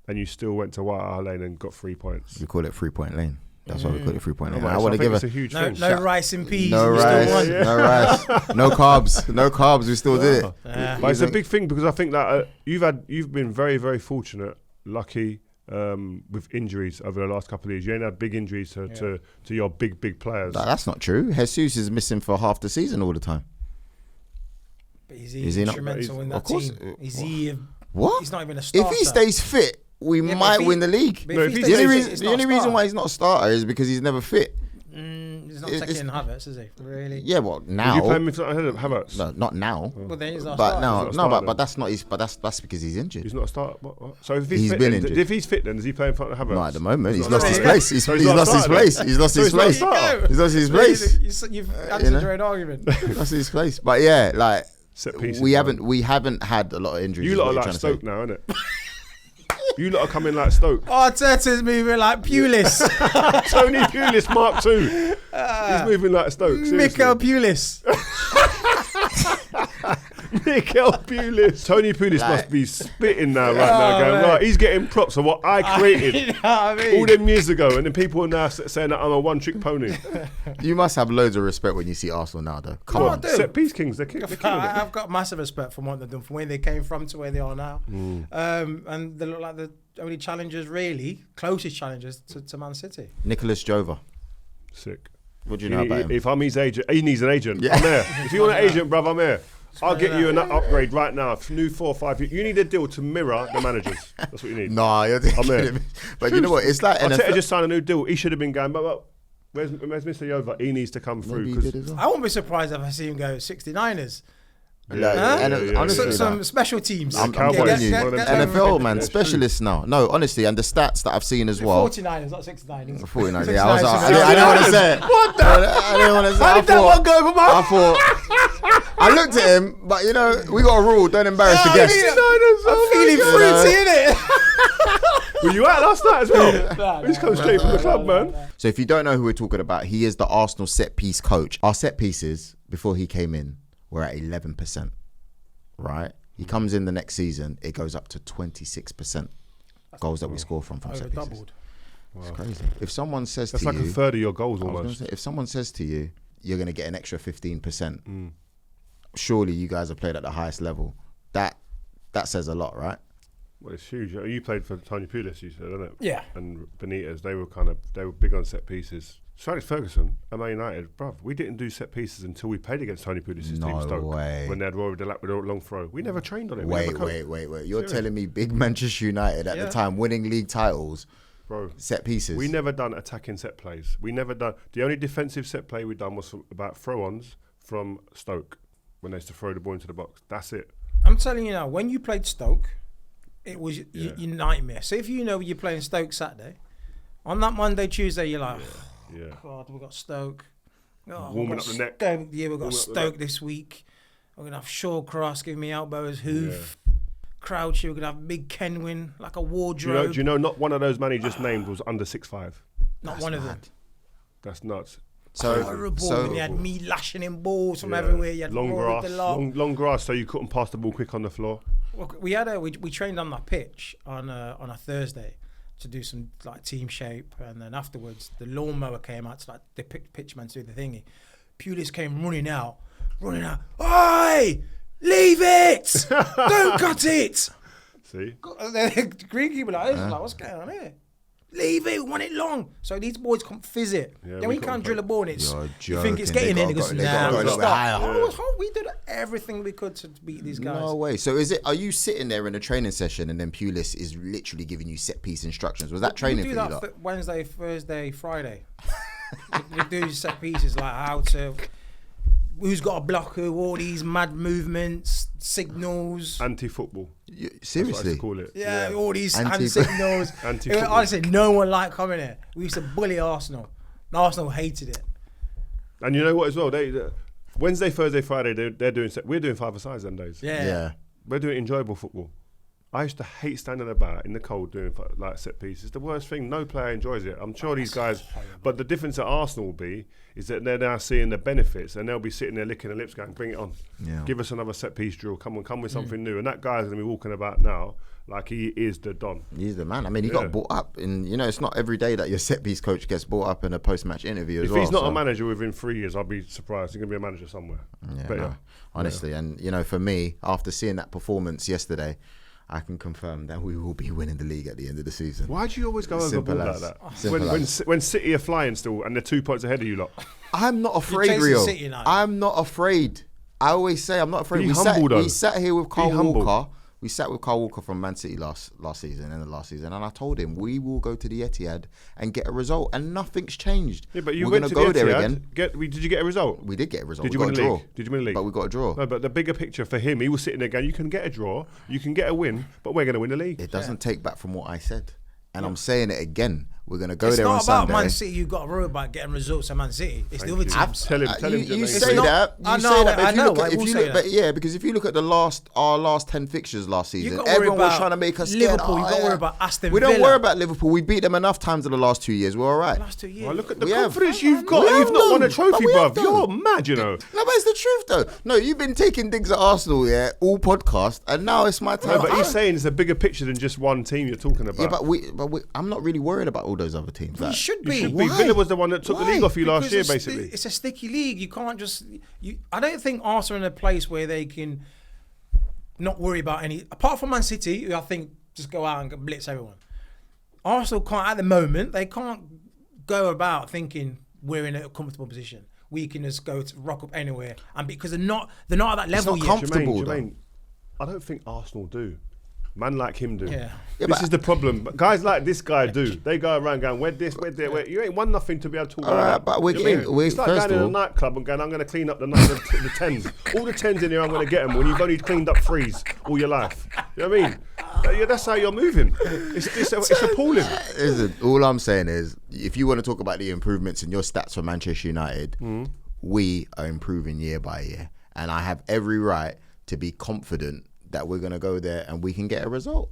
and you still went to White Hart Lane and got 3 points. We call it 3-point lane. That's why we call it 3-point lane. I want to give it's a huge thing. No rice and peas. No rice. No rice. No carbs. No carbs. We still did it. Yeah. But it's a big thing because I think that you've been very, very fortunate, lucky with injuries over the last couple of years. You ain't had big injuries to your big players. That's not true. Jesus is missing for half the season all the time. But is he instrumental in that team? Is he? What? He's not even a starter. If he stays fit, we might win the league. The only reason why he's not a starter is because he's never fit. He's not taking Havertz, is he? Really? Yeah, well, now. Did you play him ahead of Havertz? No, not now. Well, then he's not but starter. but that's not his. But that's because he's injured. He's not a starter. What? So if he's He's fit, been injured. if he's fit, then does he play in front of Havertz? Not at the moment. He's not lost his starter. place. He's So he's lost not his place. He's lost his place. He's lost his place. You've answered your own argument. He's lost his place. But yeah, like Set pieces, we haven't had a lot of injuries. You lot are like Stoke now, innit? You lot are coming like Stoke. Arteta's moving like Pulis. Tony Pulis Mark II. He's moving like Stoke. Mikel Pulis. Mikel Pulis. Tony Pulis must be spitting now now going, right, he's getting props of what I created You know what I mean? all them years ago, and then people are now saying that I'm a one-trick pony. You must have loads of respect when you see Arsenal now, though. Come No, on. I do. Set piece kings, they're killing it. I've got massive respect for what they've done, from where they came from to where they are now. And they look like the only challengers, really, closest challengers to Man City. Nicolas Jover. Sick. What do you know about him? If I'm his agent, he needs an agent. Yeah. I'm there. If you want an agent, bruv, I'm here. I'll get you an upgrade right now. New 4 or 5 years. You need a deal to mirror the managers. That's what you need. No, you're there. But you know what? It's like Arteta just signed a new deal. He should have been going, but where's Mr. Jover? He needs to come through. I won't be surprised if I see him go 69ers. Honestly, some special teams. I'm telling you, get NFL man, specialists now. No, honestly, and the stats that I've seen as well. 49ers, not 69ers. 49. Yeah, I didn't want to say it. What the? I didn't want to say it. How did that one go over my? I thought. I looked at him, but you know, we got a rule: don't embarrass the guests. I'm feeling fruity, innit? Were you out last night as well? He's come straight from the club, man. So if you don't know who we're talking about, he is the Arsenal set piece coach. Our set pieces before he came in were at 11%, right? He comes in the next season, it goes up to 26% goals that we score from set pieces. Doubled. It's crazy. If someone says That's to like you, a third of your goals I was almost. gonna say, if someone says to you, you're going to get an extra 15%, surely you guys have played at the highest level. That says a lot, right? Well, it's huge. You played for Tony Pulis, you said, didn't it? Yeah. And Benitez, they were big on set pieces. Sir Alex Ferguson at Man United, bruv, we didn't do set pieces until we played against Tony Pulis' team Stoke. Way. When they had Rory Delap with a long throw. We never trained on it. Wait. You're telling me big Manchester United at the time winning league titles, bro, set pieces? We never done attacking set plays. The only defensive set play we done was about throw-ons from Stoke when they used to throw the ball into the box. That's it. I'm telling you now, when you played Stoke, it was your nightmare. So if you know you're playing Stoke Saturday, on that Monday, Tuesday, you're like, God, we've got Stoke. Warming up the neck. We've got Stoke this week. We're going to have Shawcross giving me elbows, Hoof, Crouchy. We're gonna have big Kenwin, like a Do wardrobe. you know? Not one of those man he just named was under 6'5". Not one of them. That's nuts. Horrible. And you had me lashing in balls from everywhere. You had long Rory grass, the lot. long grass, so you couldn't pass the ball quick on the floor. Well, we trained on that pitch on a Thursday to do some like team shape, and then afterwards the lawnmower came out to like the pitchman to do the thingy. Pulis came running out. Oi! Leave it! Don't cut it! See? The greenkeeper like, what's going on here? Leave it, we want it long. So these boys can't fizz it. Yeah, Then we can't drill a ball and you think it's They getting in, gotta it goes, go- they gotta go a little bit higher. We did everything we could to beat these guys. No way. So are you sitting there in a training session and then Pulis is literally giving you set piece instructions? Was that training we for do you that lot? Wednesday, Thursday, Friday. we do set pieces like how to, who's got a blocker, all these mad movements, signals. Anti-football. Seriously? That's what I used to call it. Yeah, all these Anti- signals. Anti-football. Honestly, no one liked coming here. We used to bully Arsenal. And Arsenal hated it. And you know what as well? Wednesday, Thursday, Friday, they're doing. We're doing 5-a-sides them days. Yeah. We're doing enjoyable football. I used to hate standing about in the cold doing like set pieces. It's the worst thing. No player enjoys it. I'm sure these guys. But the difference at Arsenal will be is that they're now seeing the benefits and they'll be sitting there licking their lips going, bring it on. Yeah. Give us another set piece drill. Come with something new. And that guy's going to be walking about now like he is the Don. He's the man. I mean, he got brought up in, it's not every day that your set piece coach gets brought up in a post-match interview as well. If he's not a manager within 3 years, I'll be surprised. He's going to be a manager somewhere. Honestly. And, for me, after seeing that performance yesterday, I can confirm that we will be winning the league at the end of the season. Why do you always go overboard like that? When City are flying still and they're 2 points ahead of you lot? I'm not afraid, Rio. I'm not afraid. I always say I'm not afraid. We sat here with Carl Walker. We sat with Carl Walker from Man City last season, and I told him we will go to the Etihad and get a result, and nothing's changed. Yeah, but you We're went gonna to go the there Etihad. again. Did you get a result? We did get a result. Did you win the league? Did you win the league? But we got a draw. No, but the bigger picture for him, he was sitting there going, you can get a draw, you can get a win, but we're going to win the league. It doesn't take back from what I said, and I'm saying it again. We're going to go there on Sunday. It's not about Man City. You've got to worry about getting results at Man City. It's the other teams. Tell him. You say that. I know. Because if you look at our last 10 fixtures last season, got everyone was trying to make us scared. Liverpool. You've got to worry about Aston Villa. We don't worry about Liverpool. We beat them enough times in the last 2 years. We're all right. Last 2 years. Well, look at the confidence you've got. You've not won a trophy, bruv. You're mad, No, but it's the truth, though. No, you've been taking digs at Arsenal, all podcast, and now it's my time. No, but he's saying it's a bigger picture than just one team you're talking about. Yeah, but I'm not really worried about all those other teams. You should be. Villa was the one that took the league off you last year, basically. It's a sticky league. You can't just. I don't think Arsenal are in a place where they can not worry about any. Apart from Man City, who I think just go out and blitz everyone. Arsenal can't at the moment. They can't go about thinking we're in a comfortable position. We can just go to rock up anywhere, and because they're not at that level yet. Comfortable, Jermaine, I don't think Arsenal do. Man like him do. Yeah. This is the problem. But guys like this guy do. They go around going, where this, where there, where. You ain't won nothing to be able to talk about that. But it's like going in a nightclub and going, I'm going to clean up the 10s. All the 10s in here, I'm going to get them when you've only cleaned up 3s all your life. You know what I mean? That's how you're moving. It's appalling. Listen, all I'm saying is, if you want to talk about the improvements in your stats for Manchester United, we are improving year by year. And I have every right to be confident that we're going to go there and we can get a result.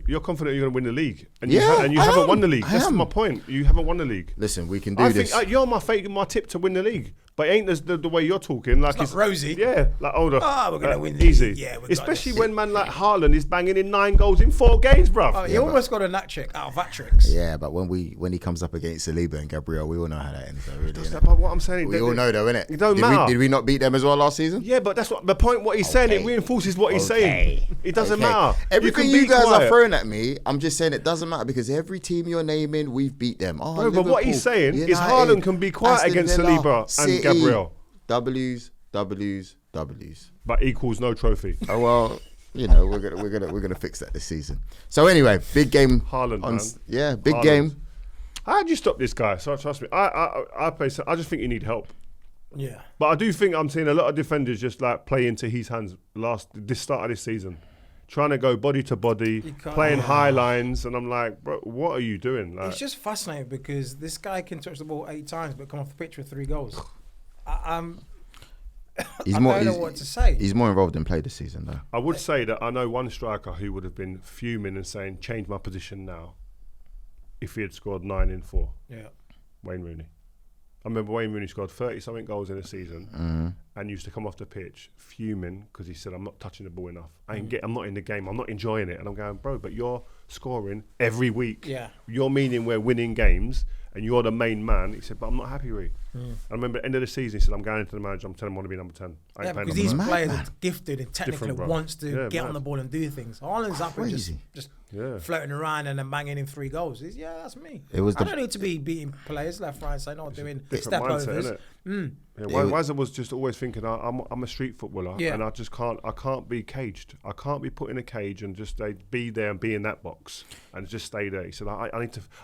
You're confident you're going to win the league. And you haven't won the league. That's my point. You haven't won the league. Listen, we can do this. I think you're my tip to win the league. But it ain't the way you're talking. Like it's rosy. Yeah, like older. We're going to win the easy. league. Yeah, especially when man like Haaland is banging in 9 goals in 4 games, bruv. He almost got a nut trick out of that tricks. Yeah, but when he comes up against Saliba and Gabriel, we all know how that ends. But what I'm saying, we all know though, innit? It don't matter. Did we not beat them as well last season? Yeah, but that's what the point. What he's saying, it reinforces what he's saying. It doesn't matter. Everything you guys are throwing at me, I'm just saying it doesn't matter because every team you're naming, we've beat them. Bro, but what he's saying is Haaland can be quiet against Saliba and Gabriel. W's. But equals no trophy. Oh well, we're gonna fix that this season. So anyway, big game. Haaland, man. Yeah, big game. How'd you stop this guy? So trust me, I just think you need help. Yeah. But I do think I'm seeing a lot of defenders just like play into his hands this start of this season. Trying to go body to body, playing high lines, and I'm like, bro, what are you doing? Like, it's just fascinating because this guy can touch the ball 8 times but come off the pitch with 3 goals. He's I don't know what to say. He's more involved in play this season, though. I would say that I know one striker who would have been fuming and saying, change my position now, if he had scored 9 in 4. Yeah. Wayne Rooney. I remember Wayne Rooney scored 30-something goals in a season and used to come off the pitch fuming because he said, I'm not touching the ball enough. I'm not in the game. I'm not enjoying it. And I'm going, bro, but you're scoring every week. Yeah. You're meaning we're winning games and you're the main man. He said, but I'm not happy with you. I remember at the end of the season, he said, I'm going into the manager. I'm telling him I want to be number 10. I ain't playing because these number 9. players are gifted and technically Different, bro. wants to get on the ball and do things. Haaland's up and just floating around and then banging in 3 goals. That's me. I don't need to be beating players left, right, side, not doing step overs. Wazza was just always thinking, I'm a street footballer and I just can't be caged. I can't be put in a cage and just be there and be in that box and just stay there. He said, I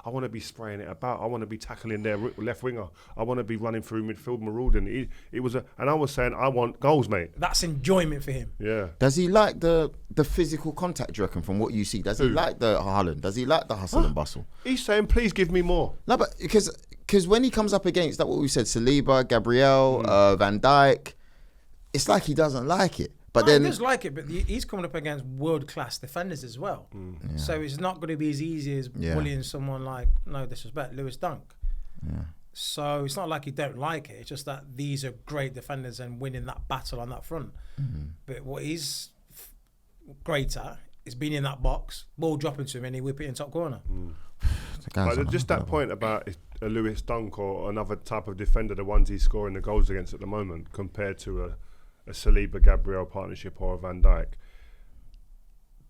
want to be spraying it about. I want to be tackling their left winger. I want to be running through midfield, marauding. And I was saying, I want goals, mate. That's enjoyment for him. Yeah. Does he like the physical contact, do you reckon, from what you see? Does he like the Haaland? Does he like the hustle and bustle? He's saying, please give me more. No, but because when he comes up against that, what we said, Saliba, Gabriel, Van Dijk, it's like he doesn't like it. But then he does like it, but he's coming up against world-class defenders as well. Yeah. So it's not going to be as easy as bullying someone like, no disrespect, Lewis Dunk. Yeah. So it's not like you don't like it. It's just that these are great defenders and winning that battle on that front. But what he's great at is being in that box, ball dropping to him and he whip it in top corner. But just that point about a Lewis Dunk or another type of defender, the ones he's scoring the goals against at the moment, compared to a Saliba Gabriel partnership or a Van Dijk,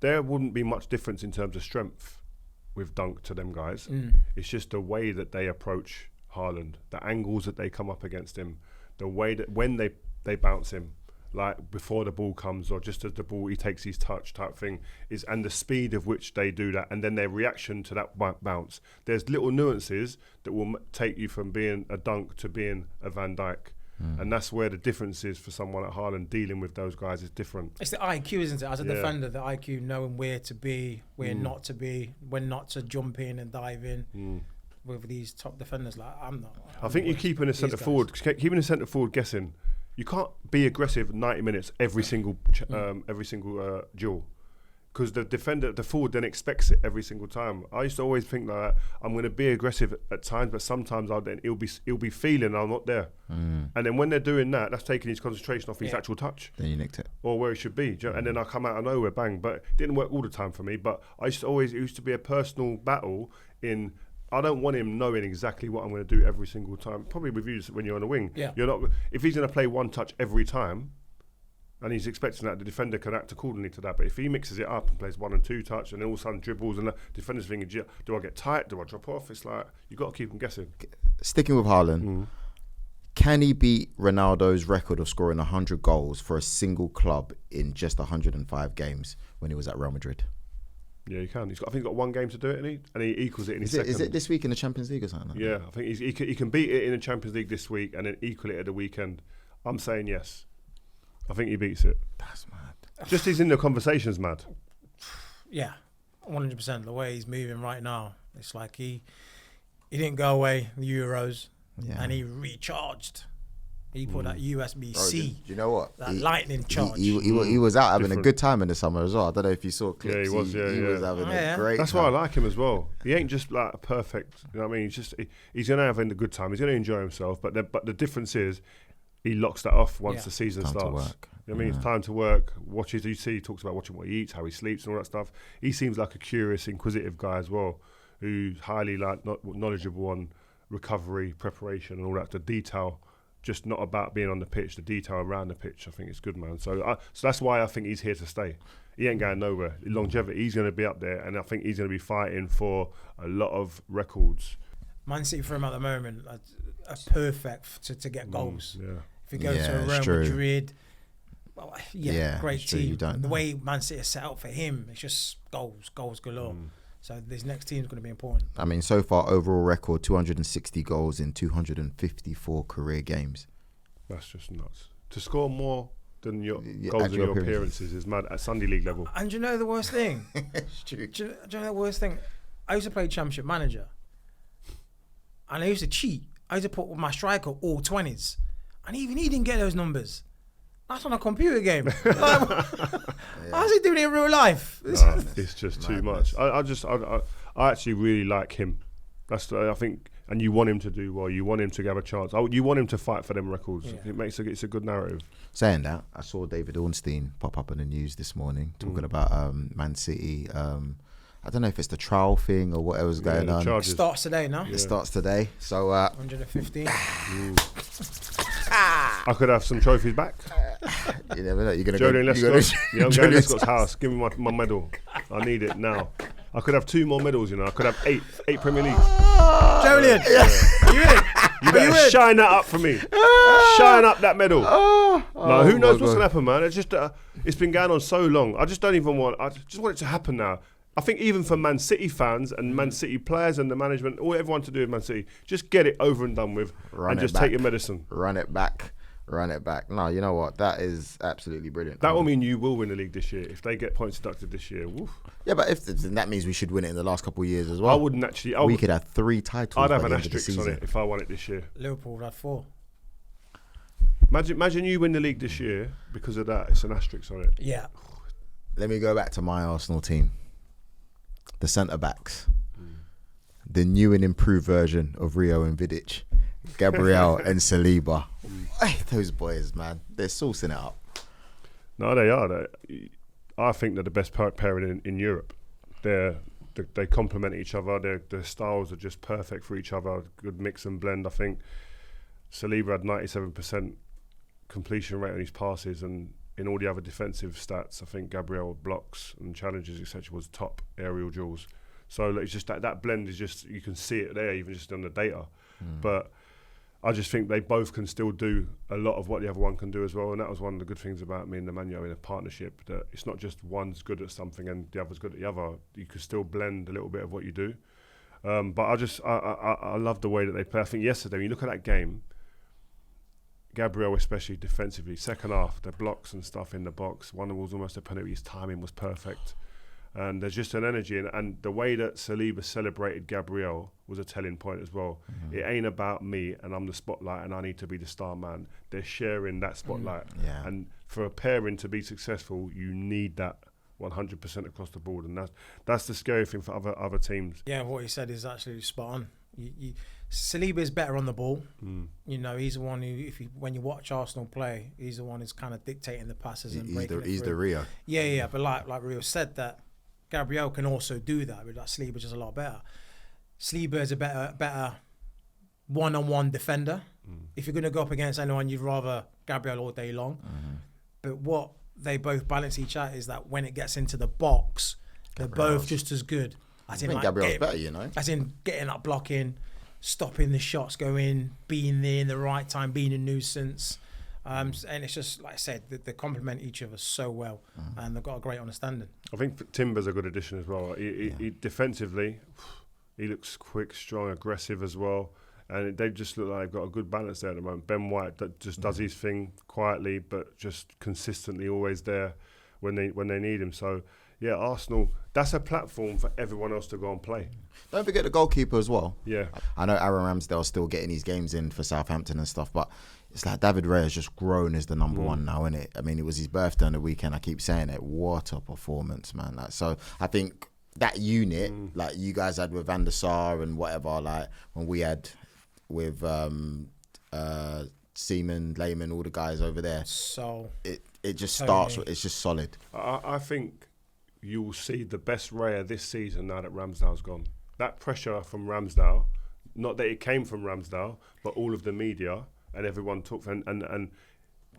there wouldn't be much difference in terms of strength with Dunk to them guys. It's just the way that they approach Haaland, the angles that they come up against him, the way that when they bounce him, like before the ball comes or just as the ball he takes his touch type thing, and the speed of which they do that, and then their reaction to that bounce. There's little nuances that will take you from being a Dunk to being a Van Dijk. And that's where the difference is for someone at Haaland. Dealing with those guys is different. It's the IQ, isn't it? As a defender, the IQ, knowing where to be, where not to be, when not to jump in and dive in. With these top defenders, like I think you're keeping a centre forward guessing. You can't be aggressive 90 minutes every single duel. Because the defender, the forward, then expects it every single time. I used to always think that I'm going to be aggressive at times, but sometimes he'll be feeling I'm not there. And then when they're doing that, that's taking his concentration off his actual touch. Then you nicked it. Or where it should be. And then I come out of nowhere, bang. But it didn't work all the time for me. But it used to be a personal battle in, I don't want him knowing exactly what I'm going to do every single time. Probably with you when you're on the wing. Yeah. You're not, if he's going to play one touch every time, and he's expecting that the defender can act accordingly to that. But if he mixes it up and plays 1 and 2 touch and then all of a sudden dribbles and the defender's thinking, do I get tight? Do I drop off? It's like, you've got to keep him guessing. Sticking with Haaland, can he beat Ronaldo's record of scoring 100 goals for a single club in just 105 games when he was at Real Madrid? Yeah, he can. I think he's got 1 game to do it, and he equals it in his second. Is it this week in the Champions League or something? Yeah, I think he can beat it in the Champions League this week and then equal it at the weekend. I'm saying yes. I think he beats it. That's mad. Just he's in the conversation's mad. Yeah, 100%. The way he's moving right now, it's like he didn't go away the Euros, and he recharged. He put that USB-C. Do you know what? That lightning charge. He was out having a good time in the summer as well. I don't know if you saw clips. Yeah, he was. He was having a great. That's time. why I like him as well. He ain't just like a perfect. You know what I mean? He's gonna have a good time. He's gonna enjoy himself. But the difference is, he locks that off once the season starts. To work. You know what I mean? It's time to work. Watches. You see, he talks about watching what he eats, how he sleeps, and all that stuff. He seems like a curious, inquisitive guy as well, who's highly knowledgeable on recovery, preparation, and all that. The detail, just not about being on the pitch. The detail around the pitch, I think it's good, man. So that's why I think he's here to stay. He ain't going nowhere. Longevity, he's going to be up there, and I think he's going to be fighting for a lot of records. Man City for him at the moment are perfect to get goals. If he goes to a Real Madrid, great team. The way Man City is set up for him, it's just goals galore. So this next team is going to be important. I mean, so far overall record 260 goals in 254 career games. That's just nuts. To score more than your goals in your appearances is mad at Sunday League level. And do you know the worst thing? It's true. Do you know the worst thing? I used to play Championship Manager, and I used to cheat. I used to put my striker all 20s, and even he didn't get those numbers. That's on a computer game. How's he doing it in real life? No, it's just too much. I actually really like him. I think, and you want him to do well. You want him to have a chance. You want him to fight for them records. Yeah. It's a good narrative. Saying that, I saw David Ornstein pop up in the news this morning talking about Man City. I don't know if it's the trial thing or whatever's going on. It starts today, no? It starts today. So 115. I could have some trophies back. You never know. You're gonna Jolie go. I'm going to Lescott's house. Give me my medal. I need it now. I could have 2 more medals. I could have 8 Premier Leagues. Jolien, are you in? You better shine that up for me. Shine up that medal. Who knows what's gonna happen, man? It's just it's been going on so long. I just don't even want. I just want it to happen now. I think even for Man City fans and Man City players and the management, all everyone to do with Man City, just get it over and done with, and just take your medicine. Run it back. No, you know what? That is absolutely brilliant. That will mean you will win the league this year if they get points deducted this year. Woof. Yeah, but then that means we should win it in the last couple of years as well. I wouldn't actually. We could have 3 titles. I'd have an asterisk on it if I won it this year. Liverpool had 4. Imagine you win the league this year because of that. It's an asterisk on it. Yeah. Let me go back to my Arsenal team. The centre backs, the new and improved version of Rio and Vidic, Gabriel and Saliba. Hey, those boys, man, they're saucing it up. No, they are. I think they're the best pairing in Europe. They complement each other. Their styles are just perfect for each other. Good mix and blend. I think Saliba had 97% completion rate on his passes, and in all the other defensive stats, I think Gabriel blocks and challenges, etc., was top aerial duels. So it's just that blend is just, you can see it there, even just on the data. But I just think they both can still do a lot of what the other one can do as well. And that was one of the good things about me and the Man Utd in a partnership, that it's not just one's good at something and the other's good at the other. You can still blend a little bit of what you do. But I love the way that they play. I think yesterday, when you look at that game, Gabriel, especially defensively, second half, the blocks and stuff in the box, one was almost a penalty, his timing was perfect. And there's just an energy, and the way that Saliba celebrated Gabriel was a telling point as well. It ain't about me and I'm the spotlight and I need to be the star man. They're sharing that spotlight. And for a pairing to be successful, you need that 100% across the board, and that's the scary thing for other teams. Yeah, what he said is actually spot on. Saliba is better on the ball. He's the one who, when you watch Arsenal play, he's the one who's kind of dictating the passes and breaking it through. He's the Rio. Yeah, but like Rio said, that Gabriel can also do that, but Saliba's just a lot better. Saliba is a better one-on-one defender. If you're going to go up against anyone, you'd rather Gabriel all day long. But what they both balance each out is that when it gets into the box, they're both just as good. I think Gabriel's better, As in getting up, blocking, stopping the shots going, being there in the right time, being a nuisance. And it's just, like I said, they complement each other so well, and they've got a great understanding. I think Timber's a good addition as well. He defensively, he looks quick, strong, aggressive as well. And they just look like they've got a good balance there at the moment. Ben White that just does his thing quietly, but just consistently always there when they need him. So, yeah, Arsenal, that's a platform for everyone else to go and play. Don't forget the goalkeeper as well. Yeah. I know Aaron Ramsdale's still getting his games in for Southampton and stuff, but it's like David Raya has just grown as the number one now, isn't it? I mean, it was his birthday on the weekend. I keep saying it. What a performance, man. So I think that unit, like you guys had with Van der Sar and whatever, like when we had with Seaman, Lehman, all the guys over there. So it just starts. It's just solid. I think you will see the best Raya this season now that Ramsdale's gone. That pressure from Ramsdale, not that it came from Ramsdale, but all of the media and everyone talked and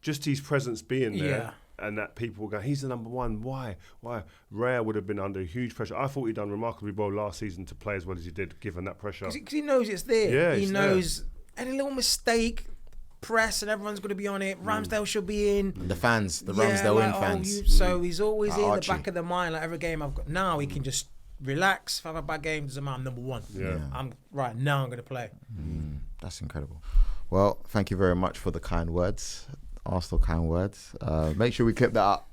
just his presence being there. And that people will go, he's the number one. Why? Raya would have been under huge pressure. I thought he'd done remarkably well last season to play as well as he did, given that pressure. Because he knows it's there. Yeah, he knows any little mistake, press, and everyone's going to be on it. Ramsdale should be in. The fans, the Ramsdale fans. So he's always in the back of the mind. Like every game I've got now, he can just relax. If I have a bad game, doesn't matter. I'm number one. I'm going to play. That's incredible. Well, thank you very much for the kind words. Arsenal kind words. Make sure we clip that up,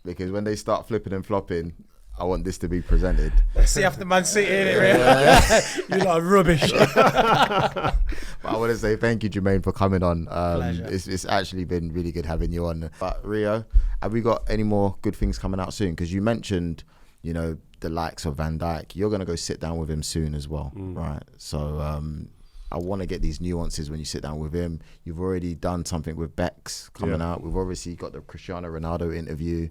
because when they start flipping and flopping, I want this to be presented. See after Man City, innit? You lot are rubbish. But I want to say thank you, Jermaine, for coming on. Pleasure. It's actually been really good having you on. But Rio, have we got any more good things coming out soon? Because you mentioned, you know, the likes of Van Dijk. You're going to go sit down with him soon as well, right? So I want to get these nuances when you sit down with him. You've already done something with Bex coming out. We've obviously got the Cristiano Ronaldo interview.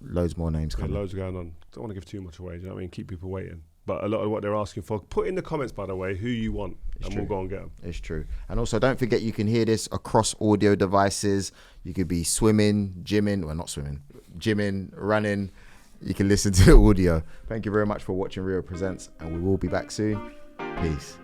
Loads more names coming. Loads going on. Don't want to give too much away. Do you know what I mean? Keep people waiting. But a lot of what they're asking for, put in the comments, by the way, who you want, and we'll go and get them. It's true. And also, don't forget, you can hear this across audio devices. You could be swimming, gymming, well, not swimming, gymming, running. You can listen to the audio. Thank you very much for watching Rio Presents, and we will be back soon. Peace.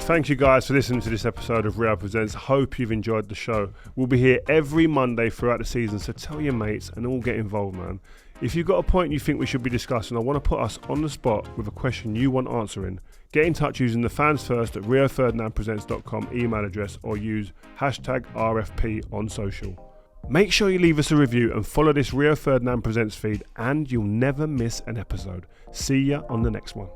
Thank you guys for listening to this episode of Rio Presents. Hope you've enjoyed the show. We'll be here every Monday throughout the season, so tell your mates and all get involved, man. If you've got a point you think we should be discussing or want to put us on the spot with a question you want answering, get in touch using the fans first at rioferdinandpresents.com email address or use hashtag RFP on social. Make sure you leave us a review and follow this Rio Ferdinand Presents feed, and you'll never miss an episode. See ya on the next one.